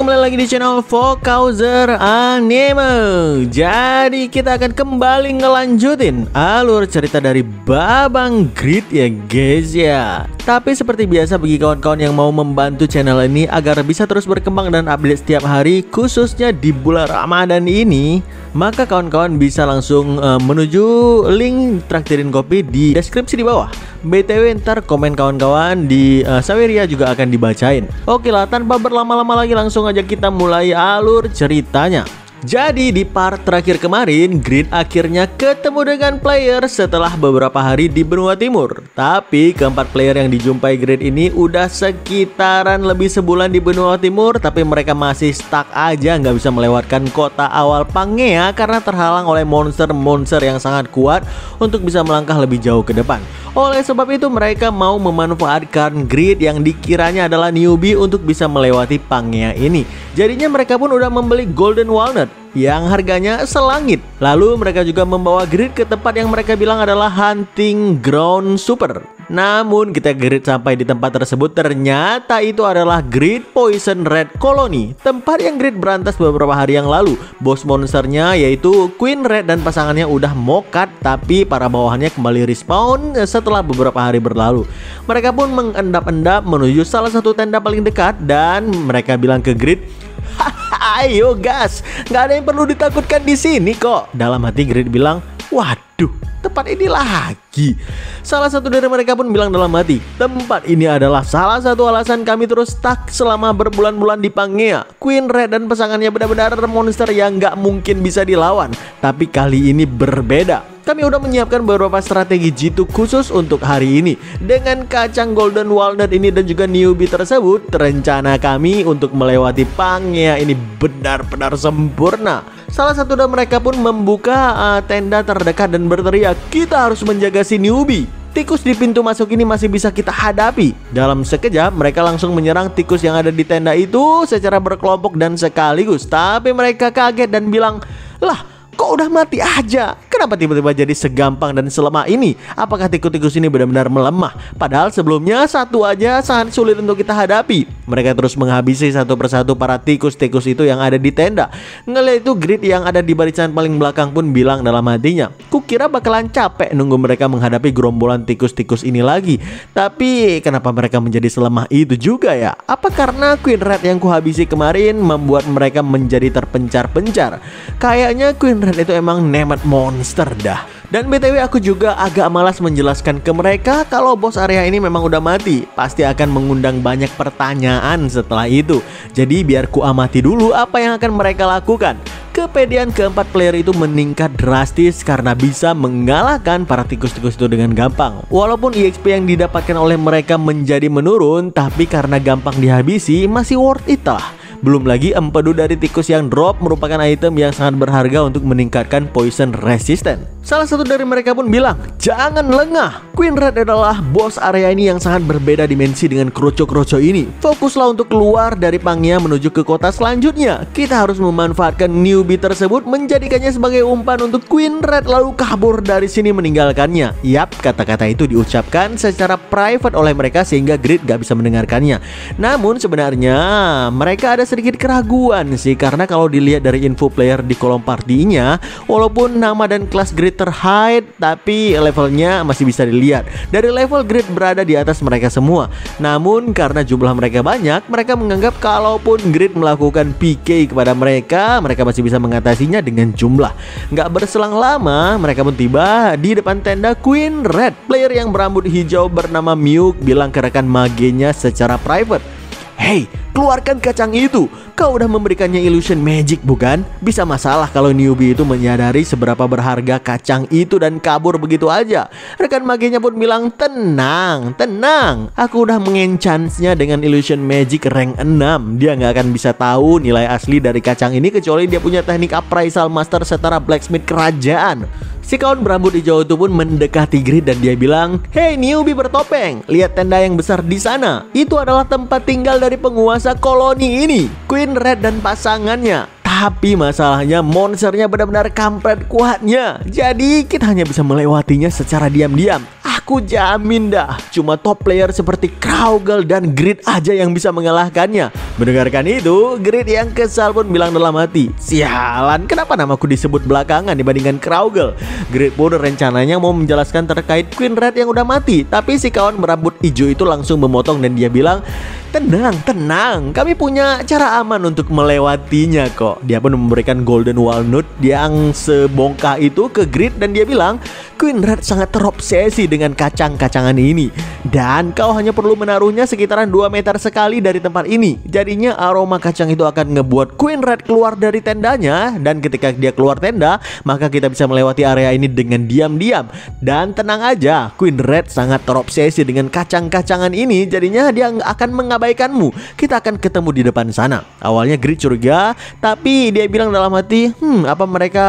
kembali lagi di channel Vokauser Anime. Jadi kita akan kembali ngelanjutin alur cerita dari Babang Grid ya guys ya. Tapi seperti biasa bagi kawan-kawan yang mau membantu channel ini agar bisa terus berkembang dan update setiap hari, khususnya di bulan Ramadan ini, maka kawan-kawan bisa langsung menuju link traktirin kopi di deskripsi di bawah. BTW ntar komen kawan-kawan di Saweria juga akan dibacain. Oke lah, tanpa berlama-lama lagi langsung aja kita mulai alur ceritanya. Jadi di part terakhir kemarin, Grid akhirnya ketemu dengan player setelah beberapa hari di benua timur. Tapi keempat player yang dijumpai Grid ini udah sekitaran lebih sebulan di benua timur, tapi mereka masih stuck aja, nggak bisa melewatkan kota awal Pangea karena terhalang oleh monster-monster yang sangat kuat untuk bisa melangkah lebih jauh ke depan. Oleh sebab itu mereka mau memanfaatkan Grid yang dikiranya adalah newbie untuk bisa melewati Pangea ini. Jadinya mereka pun udah membeli Golden Walnut yang harganya selangit. Lalu mereka juga membawa Grid ke tempat yang mereka bilang adalah Hunting Ground Super. Namun kita Grid sampai di tempat tersebut, ternyata itu adalah Grid Poison Red Colony, tempat yang Grid berantas beberapa hari yang lalu. Bos monsternya yaitu Queen Red dan pasangannya udah mokat, tapi para bawahannya kembali respawn setelah beberapa hari berlalu. Mereka pun mengendap-endap menuju salah satu tenda paling dekat dan mereka bilang ke Grid, ayo gas, nggak ada yang perlu ditakutkan di sini kok. Dalam hati Grid bilang, waduh, tempat ini lagi. Salah satu dari mereka pun bilang dalam hati, tempat ini adalah salah satu alasan kami terus stuck selama berbulan-bulan di Pangea. Queen Red dan pasangannya benar-benar monster yang nggak mungkin bisa dilawan. Tapi kali ini berbeda. Kami udah menyiapkan beberapa strategi jitu khusus untuk hari ini. Dengan kacang Golden Walnut ini dan juga newbie tersebut, rencana kami untuk melewati Pangea ini benar-benar sempurna. Salah satu dari mereka pun membuka tenda terdekat dan berteriak, kita harus menjaga si newbie. Tikus di pintu masuk ini masih bisa kita hadapi. Dalam sekejap mereka langsung menyerang tikus yang ada di tenda itu secara berkelompok dan sekaligus. Tapi mereka kaget dan bilang, lah kok udah mati aja? Kenapa tiba-tiba jadi segampang dan selemah ini? Apakah tikus-tikus ini benar-benar melemah? Padahal sebelumnya satu aja sangat sulit untuk kita hadapi. Mereka terus menghabisi satu persatu para tikus-tikus itu yang ada di tenda. Ngeliat itu Grid yang ada di barisan paling belakang pun bilang dalam hatinya, kukira bakalan capek nunggu mereka menghadapi gerombolan tikus-tikus ini lagi. Tapi kenapa mereka menjadi selemah itu juga ya? Apa karena Queen Red yang kuhabisi kemarin membuat mereka menjadi terpencar-pencar? Kayaknya Queen Red itu emang nemet monster dah. Dan BTW aku juga agak malas menjelaskan ke mereka kalau bos area ini memang udah mati. Pasti akan mengundang banyak pertanyaan setelah itu. Jadi biar ku amati dulu apa yang akan mereka lakukan. Kepedean keempat player itu meningkat drastis karena bisa mengalahkan para tikus-tikus itu dengan gampang. Walaupun EXP yang didapatkan oleh mereka menjadi menurun, tapi karena gampang dihabisi masih worth it lah. Belum lagi empedu dari tikus yang drop merupakan item yang sangat berharga untuk meningkatkan poison resistance. Salah satu dari mereka pun bilang, jangan lengah, Queen Red adalah bos area ini yang sangat berbeda dimensi dengan kroco-kroco ini. Fokuslah untuk keluar dari Pangea menuju ke kota selanjutnya. Kita harus memanfaatkan newbie tersebut, menjadikannya sebagai umpan untuk Queen Red lalu kabur dari sini meninggalkannya. Yap, kata-kata itu diucapkan secara private oleh mereka sehingga Grid gak bisa mendengarkannya. Namun sebenarnya mereka ada sedikit keraguan sih, karena kalau dilihat dari info player di kolom partinya, walaupun nama dan kelas Grid terhide, tapi levelnya masih bisa dilihat. Dari level Grid berada di atas mereka semua. Namun karena jumlah mereka banyak, mereka menganggap kalaupun Grid melakukan PK kepada mereka, mereka masih bisa mengatasinya dengan jumlah. Nggak berselang lama, mereka pun tiba di depan tenda Queen Red. Player yang berambut hijau bernama Myuk bilang ke rekan magenya secara private, hey, keluarkan kacang itu. Kau udah memberikannya illusion magic bukan? Bisa masalah kalau newbie itu menyadari seberapa berharga kacang itu dan kabur begitu aja. Rekan magenya pun bilang, tenang, tenang. Aku udah mengenchantnya dengan illusion magic rank 6. Dia nggak akan bisa tahu nilai asli dari kacang ini kecuali dia punya teknik appraisal master setara blacksmith kerajaan. Si kawan berambut hijau itu pun mendekati Grid dan dia bilang, hey newbie bertopeng, lihat tenda yang besar di sana. Itu adalah tempat tinggal dari penguasa koloni ini, Queen Red dan pasangannya. Tapi masalahnya monsternya benar-benar kampret kuatnya. Jadi kita hanya bisa melewatinya secara diam-diam. Aku jamin dah, cuma top player seperti Kraugle dan Grid aja yang bisa mengalahkannya. Mendengarkan itu, Grid yang kesal pun bilang dalam hati, sialan, kenapa namaku disebut belakangan dibandingkan Kraugle? Grid pun rencananya mau menjelaskan terkait Queen Red yang udah mati, tapi si kawan berambut hijau itu langsung memotong dan dia bilang, tenang, kami punya cara aman untuk melewatinya kok. Dia pun memberikan Golden Walnut yang sebongkah itu ke Grid dan dia bilang, Queen Red sangat terobsesi dengan kacang-kacangan ini dan kau hanya perlu menaruhnya sekitaran 2 meter sekali dari tempat ini. Jadinya aroma kacang itu akan ngebuat Queen Red keluar dari tendanya, dan ketika dia keluar tenda, maka kita bisa melewati area ini dengan diam-diam. Dan tenang aja, Queen Red sangat terobsesi dengan kacang-kacangan ini, jadinya dia akan mengabaikanmu. Kita akan ketemu di depan sana. Awalnya Grid curiga, tapi dia bilang dalam hati, apa mereka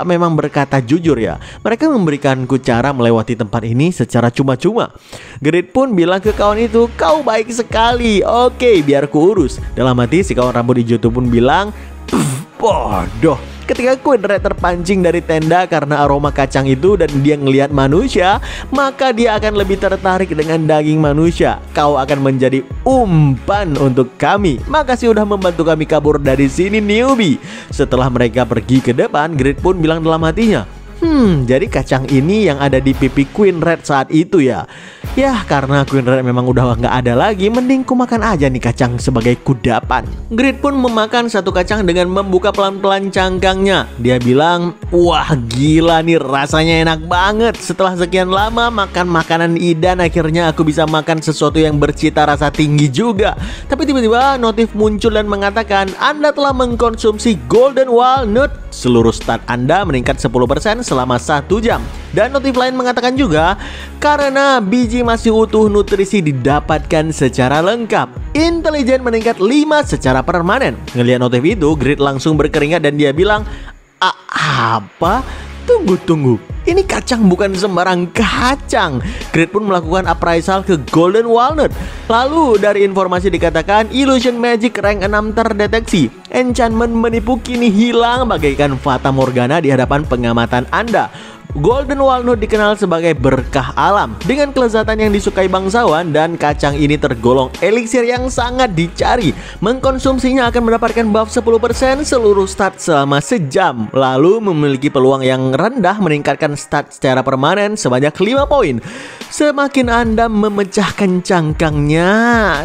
memang berkata jujur ya? Mereka memberikanku cara melewati tempat ini secara cuma-cuma. Grid pun bilang ke kawan itu, kau baik sekali, oke biar ku urus. Dalam hati si kawan rambut hijau itu pun bilang, bodoh. Ketika Queen Red terpancing dari tenda karena aroma kacang itu dan dia ngelihat manusia, maka dia akan lebih tertarik dengan daging manusia. Kau akan menjadi umpan untuk kami. Makasih udah membantu kami kabur dari sini, newbie. Setelah mereka pergi ke depan, Grid pun bilang dalam hatinya, jadi kacang ini yang ada di pipi Queen Red saat itu ya. Yah, karena Queen Red memang udah nggak ada lagi, mending ku makan aja nih kacang sebagai kudapan. Grid pun memakan satu kacang dengan membuka pelan-pelan cangkangnya. Dia bilang, wah gila nih, rasanya enak banget. Setelah sekian lama makan makanan idan, akhirnya aku bisa makan sesuatu yang bercita rasa tinggi juga. Tapi tiba-tiba notif muncul dan mengatakan, Anda telah mengkonsumsi Golden Walnut. Seluruh stat Anda meningkat 10% selama 1 jam. Dan notif lain mengatakan juga, karena biji masih utuh, nutrisi didapatkan secara lengkap. Intelijen meningkat 5 secara permanen. Ngelihat notif itu, Grid langsung berkeringat dan dia bilang, apa? Tunggu. Ini kacang bukan sembarang kacang. Grid pun melakukan appraisal ke Golden Walnut. Lalu dari informasi dikatakan Illusion Magic rank 6 terdeteksi. Enchantment menipu kini hilang bagaikan Fata Morgana di hadapan pengamatan Anda. Golden Walnut dikenal sebagai berkah alam dengan kelezatan yang disukai bangsawan, dan kacang ini tergolong eliksir yang sangat dicari. Mengkonsumsinya akan mendapatkan buff 10% seluruh stat selama sejam, lalu memiliki peluang yang rendah meningkatkan stat secara permanen sebanyak 5 poin. Semakin Anda memecahkan cangkangnya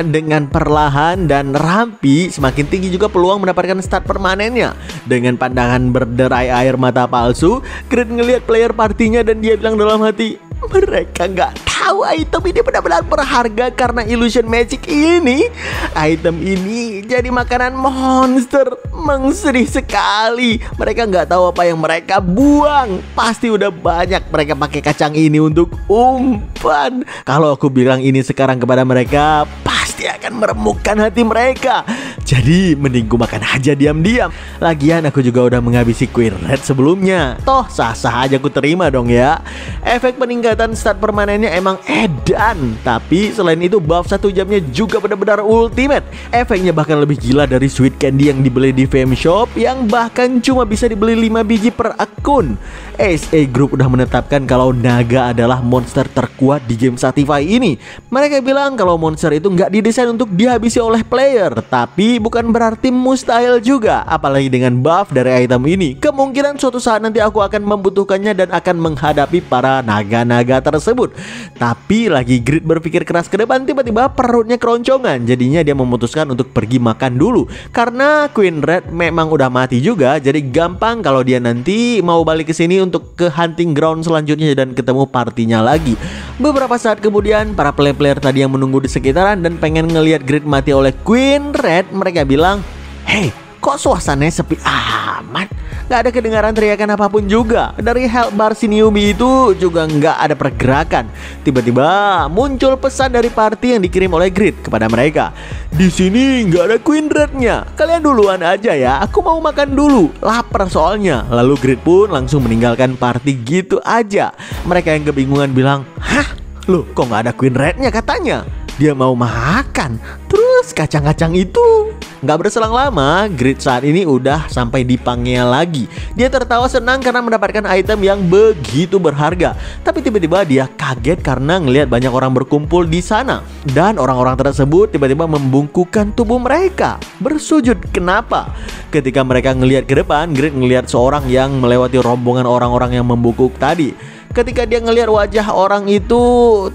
dengan perlahan dan rapi, semakin tinggi juga peluang mendapatkan stat permanennya. Dengan pandangan berderai air mata palsu, Grid ngelihat player partinya dan dia bilang dalam hati, mereka nggak tahu item ini benar-benar berharga karena Illusion Magic ini. Item ini jadi makanan monster, mengsedih sekali. Mereka nggak tahu apa yang mereka buang. Pasti udah banyak mereka pakai kacang ini untuk umpan. Kalau aku bilang ini sekarang kepada mereka, pasti akan meremukkan hati mereka. Jadi mending ku makan aja diam-diam. Lagian aku juga udah menghabisi Queen Red sebelumnya. Toh sah-sah aja ku terima dong ya. Efek peningkatan stat permanennya emang edan, tapi selain itu buff 1 jamnya juga benar-benar ultimate. Efeknya bahkan lebih gila dari sweet candy yang dibeli di Fame Shop, yang bahkan cuma bisa dibeli 5 biji per akun. SA Group udah menetapkan kalau naga adalah monster terkuat di game Satisfy ini. Mereka bilang kalau monster itu nggak didesain untuk dihabisi oleh player, tapi bukan berarti mustahil juga. Apalagi dengan buff dari item ini, kemungkinan suatu saat nanti aku akan membutuhkannya dan akan menghadapi para naga-naga tersebut. Tapi lagi Grid berpikir keras ke depan, tiba-tiba perutnya keroncongan. Jadinya dia memutuskan untuk pergi makan dulu. Karena Queen Red memang udah mati juga, jadi gampang kalau dia nanti mau balik ke sini untuk ke hunting ground selanjutnya dan ketemu partinya lagi. Beberapa saat kemudian, para player-player tadi yang menunggu di sekitaran dan pengen ngelihat Grid mati oleh Queen Red, mereka bilang, "Hey, kok suasananya sepi amat? Gak ada kedengaran teriakan apapun juga. Dari health bar si newbie itu juga gak ada pergerakan." Tiba-tiba muncul pesan dari party yang dikirim oleh Grid kepada mereka. "Di sini gak ada Queen Red-nya. Kalian duluan aja ya. Aku mau makan dulu. Lapar soalnya." Lalu Grid pun langsung meninggalkan party gitu aja. Mereka yang kebingungan bilang, "Hah? Loh, kok gak ada Queen Red-nya katanya? Dia mau makan. Terus kacang-kacang itu Gak berselang lama, Grid saat ini udah sampai di Pangea lagi. Dia tertawa senang karena mendapatkan item yang begitu berharga. Tapi tiba-tiba dia kaget karena ngelihat banyak orang berkumpul di sana. Dan orang-orang tersebut tiba-tiba membungkukkan tubuh mereka. Bersujud. Kenapa? Ketika mereka ngelihat ke depan, Grid ngelihat seorang yang melewati rombongan orang-orang yang membungkuk tadi. Ketika dia ngelihat wajah orang itu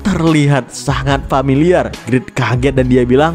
terlihat sangat familiar, Grid kaget dan dia bilang,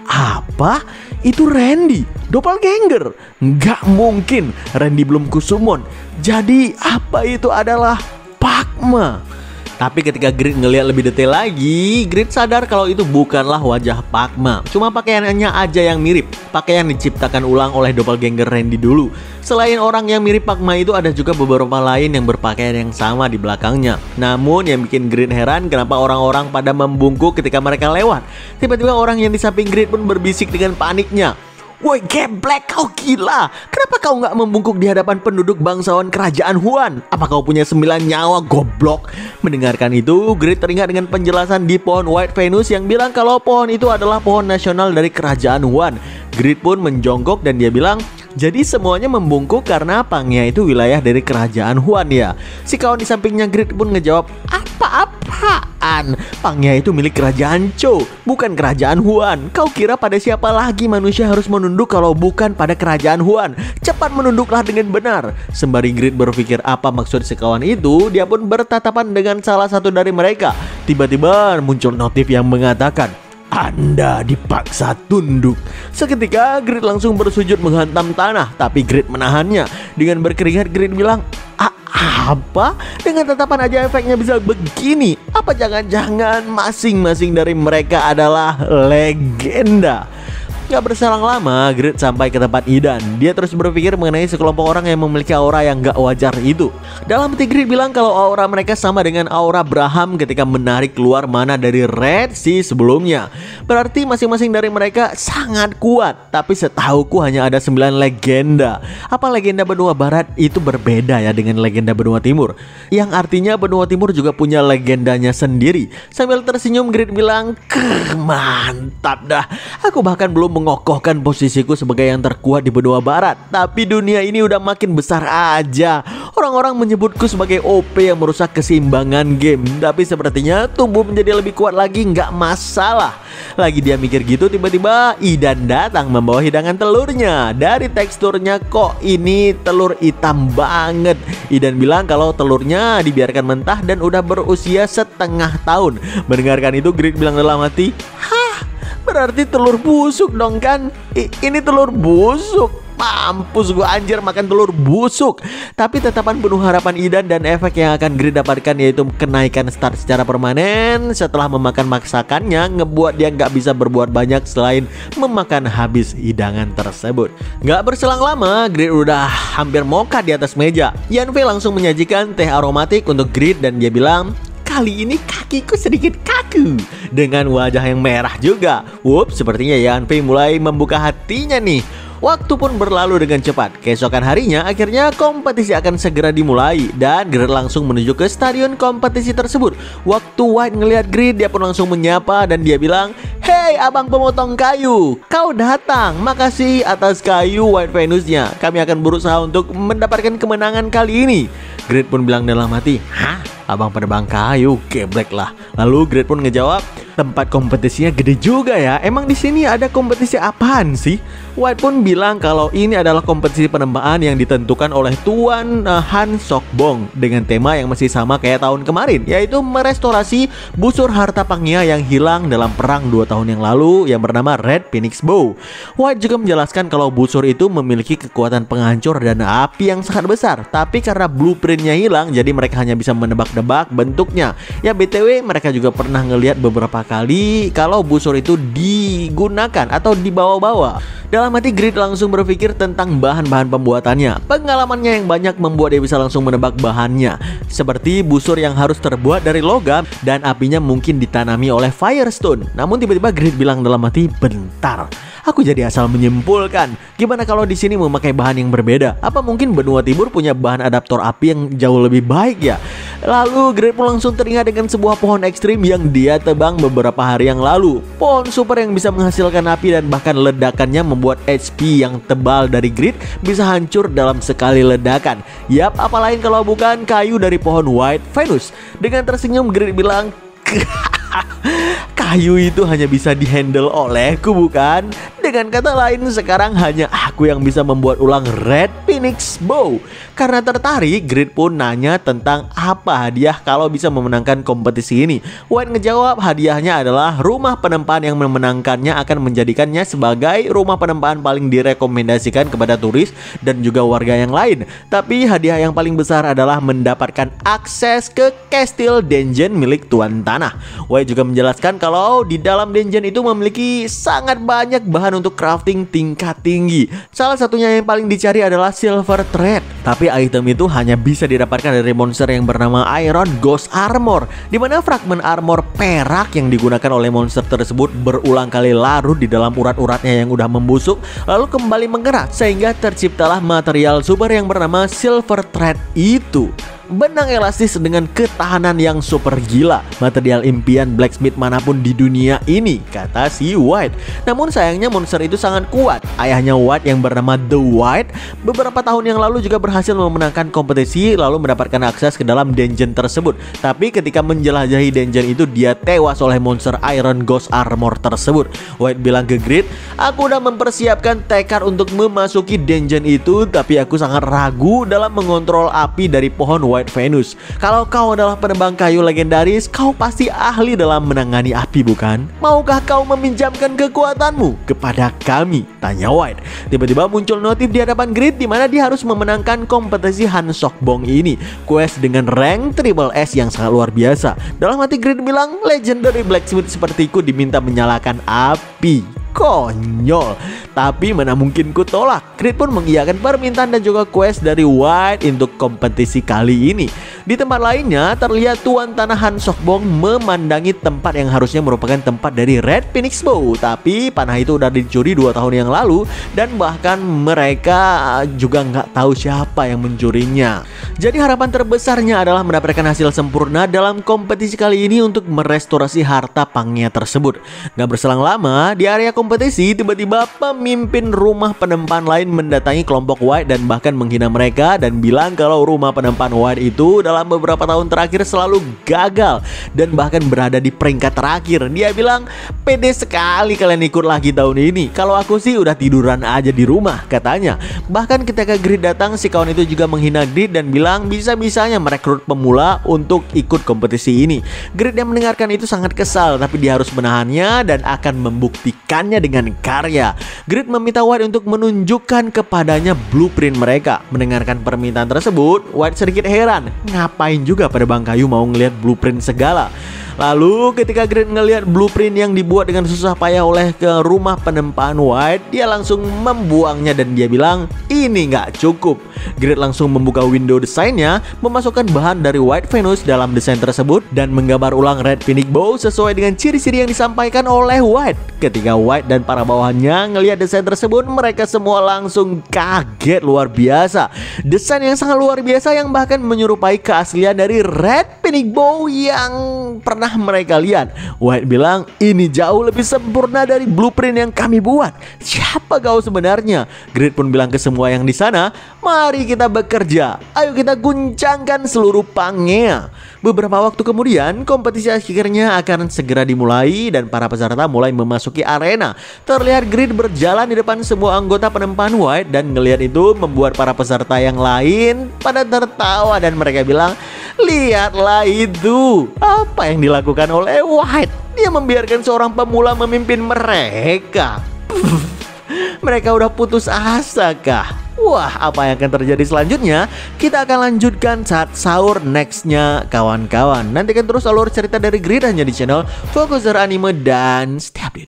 apa? Itu Randy, doppelganger. Nggak mungkin, Randy belum Kusumon. Jadi apa itu adalah Pakma? Tapi ketika Grid ngelihat lebih detail lagi, Grid sadar kalau itu bukanlah wajah Pakma. Cuma pakaiannya aja yang mirip. Pakaian diciptakan ulang oleh doppelganger Randy dulu. Selain orang yang mirip Pakma itu, ada juga beberapa lain yang berpakaian yang sama di belakangnya. Namun yang bikin Grid heran kenapa orang-orang pada membungkuk ketika mereka lewat. Tiba-tiba orang yang di samping Grid pun berbisik dengan paniknya. Woi geblek, kau gila. Kenapa kau nggak membungkuk di hadapan penduduk bangsawan kerajaan Huan? Apa kau punya 9 nyawa, goblok? Mendengarkan itu, Grid teringat dengan penjelasan di pohon White Venus yang bilang kalau pohon itu adalah pohon nasional dari kerajaan Huan. Grid pun menjongkok dan dia bilang, jadi semuanya membungkuk karena Pangea itu wilayah dari kerajaan Huan ya. Si kawan di sampingnya Grid pun ngejawab, apa-apaan? Pangea itu milik kerajaan Chou, bukan kerajaan Huan. Kau kira pada siapa lagi manusia harus menunduk kalau bukan pada kerajaan Huan? Cepat menunduklah dengan benar. Sembari Grid berpikir apa maksud si kawan itu, dia pun bertatapan dengan salah satu dari mereka. Tiba-tiba muncul notif yang mengatakan, Anda dipaksa tunduk. Seketika Grid langsung bersujud menghantam tanah, tapi Grid menahannya. Dengan berkeringat Grid bilang, apa? Dengan tatapan aja efeknya bisa begini? Apa jangan-jangan masing-masing dari mereka adalah legenda? Gak berselang lama, Grid sampai ke tempat Idan. Dia terus berpikir mengenai sekelompok orang yang memiliki aura yang gak wajar itu. Dalam hati Grid bilang kalau aura mereka sama dengan aura Braham ketika menarik keluar mana dari Red Sea sebelumnya. Berarti masing-masing dari mereka sangat kuat. Tapi setahuku hanya ada 9 legenda. Apa legenda benua barat itu berbeda ya dengan legenda benua timur? Yang artinya benua timur juga punya legendanya sendiri. Sambil tersenyum Grid bilang, mantap dah. Aku bahkan belum mengokohkan posisiku sebagai yang terkuat di benua barat. Tapi dunia ini udah makin besar aja. Orang-orang menyebutku sebagai OP yang merusak keseimbangan game. Tapi sepertinya tumbuh menjadi lebih kuat lagi nggak masalah. Lagi dia mikir gitu, tiba-tiba Idan datang membawa hidangan telurnya. Dari teksturnya kok ini telur hitam banget. Idan bilang kalau telurnya dibiarkan mentah dan udah berusia setengah tahun. Mendengarkan itu Grid bilang dalam hati, berarti telur busuk dong kan? Ini telur busuk. Mampus gua anjir makan telur busuk. Tapi tetapan penuh harapan Idan dan efek yang akan Grid dapatkan yaitu kenaikan start secara permanen. Setelah memakan masakannya, ngebuat dia nggak bisa berbuat banyak selain memakan habis hidangan tersebut. Nggak berselang lama, Grid udah hampir moka di atas meja. Yanfei langsung menyajikan teh aromatik untuk Grid dan dia bilang, kali ini kakiku sedikit kaku. Dengan wajah yang merah juga. Sepertinya Yanfei mulai membuka hatinya nih. Waktu pun berlalu dengan cepat. Keesokan harinya akhirnya kompetisi akan segera dimulai. Dan Grid langsung menuju ke stadion kompetisi tersebut. Waktu White ngelihat Grid, dia pun langsung menyapa dan dia bilang, "Hei abang pemotong kayu, kau datang. Makasih atas kayu White Venusnya. Kami akan berusaha untuk mendapatkan kemenangan kali ini." Grid pun bilang dalam hati, "Hah? Abang penebang kayu, geblek lah." Lalu Grid pun ngejawab, "Tempat kompetisinya gede juga ya. Emang di sini ada kompetisi apaan sih?" White pun bilang kalau ini adalah kompetisi penembaan yang ditentukan oleh Tuan Han Sokbong dengan tema yang masih sama kayak tahun kemarin, yaitu merestorasi busur harta Pangea yang hilang dalam perang 2 tahun yang lalu yang bernama Red Phoenix Bow. White juga menjelaskan kalau busur itu memiliki kekuatan penghancur dan api yang sangat besar, tapi karena blueprintnya hilang, jadi mereka hanya bisa menebak-nebak bentuknya. Ya BTW mereka juga pernah ngelihat beberapa kali kalau busur itu digunakan atau dibawa-bawa. Dalam hati Grid langsung berpikir tentang bahan-bahan pembuatannya. Pengalamannya yang banyak membuat dia bisa langsung menebak bahannya. Seperti busur yang harus terbuat dari logam dan apinya mungkin ditanami oleh Firestone. Namun tiba-tiba Grid bilang dalam hati, "Bentar, aku jadi asal menyimpulkan. Gimana kalau di sini memakai bahan yang berbeda? Apa mungkin benua timur punya bahan adaptor api yang jauh lebih baik ya?" Lalu Grid pun langsung teringat dengan sebuah pohon ekstrim yang dia tebang beberapa hari yang lalu. Pohon super yang bisa menghasilkan api dan bahkan ledakannya membuat HP yang tebal dari Grid bisa hancur dalam sekali ledakan. Yap, apa lain kalau bukan kayu dari pohon White Venus. Dengan tersenyum Grid bilang, kayu itu hanya bisa dihandle olehku, bukan? Dengan kata lain, sekarang hanya aku yang bisa membuat ulang Red Phoenix Bow. Karena tertarik, Grid pun nanya tentang apa hadiah kalau bisa memenangkan kompetisi ini. White ngejawab hadiahnya adalah rumah penempaan yang memenangkannya akan menjadikannya sebagai rumah penempaan paling direkomendasikan kepada turis dan juga warga yang lain. Tapi hadiah yang paling besar adalah mendapatkan akses ke Kastil Dungeon milik Tuan Tanah. White juga menjelaskan kalau di dalam dungeon itu memiliki sangat banyak bahan untuk crafting tingkat tinggi. Salah satunya yang paling dicari adalah Silver Thread. Tapi item itu hanya bisa didapatkan dari monster yang bernama Iron Ghost Armor, di mana fragmen armor perak yang digunakan oleh monster tersebut berulang kali larut di dalam urat-uratnya yang udah membusuk, lalu kembali menggerak sehingga terciptalah material super yang bernama Silver Thread itu. Benang elastis dengan ketahanan yang super gila, material impian blacksmith manapun di dunia ini, kata si White. Namun sayangnya monster itu sangat kuat. Ayahnya White yang bernama The White beberapa tahun yang lalu juga berhasil memenangkan kompetisi lalu mendapatkan akses ke dalam dungeon tersebut. Tapi ketika menjelajahi dungeon itu dia tewas oleh monster Iron Ghost Armor tersebut. White bilang ke Grid, aku udah mempersiapkan tekad untuk memasuki dungeon itu, tapi aku sangat ragu dalam mengontrol api dari pohon White Venus. Kalau kau adalah penebang kayu legendaris, kau pasti ahli dalam menangani api, bukan? Maukah kau meminjamkan kekuatanmu kepada kami? Tanya White. Tiba-tiba muncul notif di hadapan Grid di mana dia harus memenangkan kompetisi Han Sok Bong ini. Quest dengan rank Triple S yang sangat luar biasa. Dalam hati Grid bilang, legendary blacksmith sepertiku diminta menyalakan api. Konyol. Tapi mana mungkin ku tolak. Grid pun mengiyakan permintaan dan juga quest dari White untuk kompetisi kali ini. Di tempat lainnya terlihat Tuan Tanah Han Sok Bong memandangi tempat yang harusnya merupakan tempat dari Red Phoenix Bow. Tapi panah itu udah dicuri 2 tahun yang lalu dan bahkan mereka juga nggak tahu siapa yang mencurinya. Jadi harapan terbesarnya adalah mendapatkan hasil sempurna dalam kompetisi kali ini untuk merestorasi harta pangnya tersebut. Gak berselang lama, di area kompetisi tiba-tiba pemimpin rumah penempaan lain mendatangi kelompok White dan bahkan menghina mereka dan bilang kalau rumah penempaan White itu dalam beberapa tahun terakhir selalu gagal dan bahkan berada di peringkat terakhir. Dia bilang, pede sekali kalian ikut lagi tahun ini. Kalau aku sih udah tiduran aja di rumah, katanya. Bahkan ketika Grid datang, si kawan itu juga menghina Grid dan bilang bisa-bisanya merekrut pemula untuk ikut kompetisi ini. Grid yang mendengarkan itu sangat kesal, tapi dia harus menahannya dan akan membuktikannya dengan karya. Grid meminta White untuk menunjukkan kepadanya blueprint mereka. Mendengarkan permintaan tersebut, White sedikit heran. Ngapain juga penebang kayu mau ngelihat blueprint segala? Lalu ketika Grid ngelihat blueprint yang dibuat dengan susah payah oleh ke rumah penempaan White, dia langsung membuangnya dan dia bilang ini nggak cukup. Grid langsung membuka window desainnya, memasukkan bahan dari White Venus dalam desain tersebut dan menggambar ulang Red Phoenix Bow sesuai dengan ciri-ciri yang disampaikan oleh White. Ketika White dan para bawahannya ngelihat desain tersebut, mereka semua langsung kaget luar biasa. Desain yang sangat luar biasa yang bahkan menyerupai keaslian dari Red Phoenix Bow yang pernah mereka lihat. White bilang ini jauh lebih sempurna dari blueprint yang kami buat. Siapa kau sebenarnya? Grid pun bilang ke semua yang di sana, mari kita bekerja. Ayo kita guncangkan seluruh pangnya. Beberapa waktu kemudian kompetisi akhirnya akan segera dimulai dan para peserta mulai memasuki arena. Terlihat Grid berjalan di depan semua anggota penempaan White dan ngelihat itu membuat para peserta yang lain pada tertawa dan mereka bilang, lihatlah itu, apa yang dilakukan oleh White. Dia membiarkan seorang pemula memimpin mereka. Mereka udah putus asa kah? Wah, apa yang akan terjadi selanjutnya? Kita akan lanjutkan saat sahur nextnya kawan-kawan. Nantikan terus alur cerita dari Grid hanya di channel Fokuser Anime dan stay update.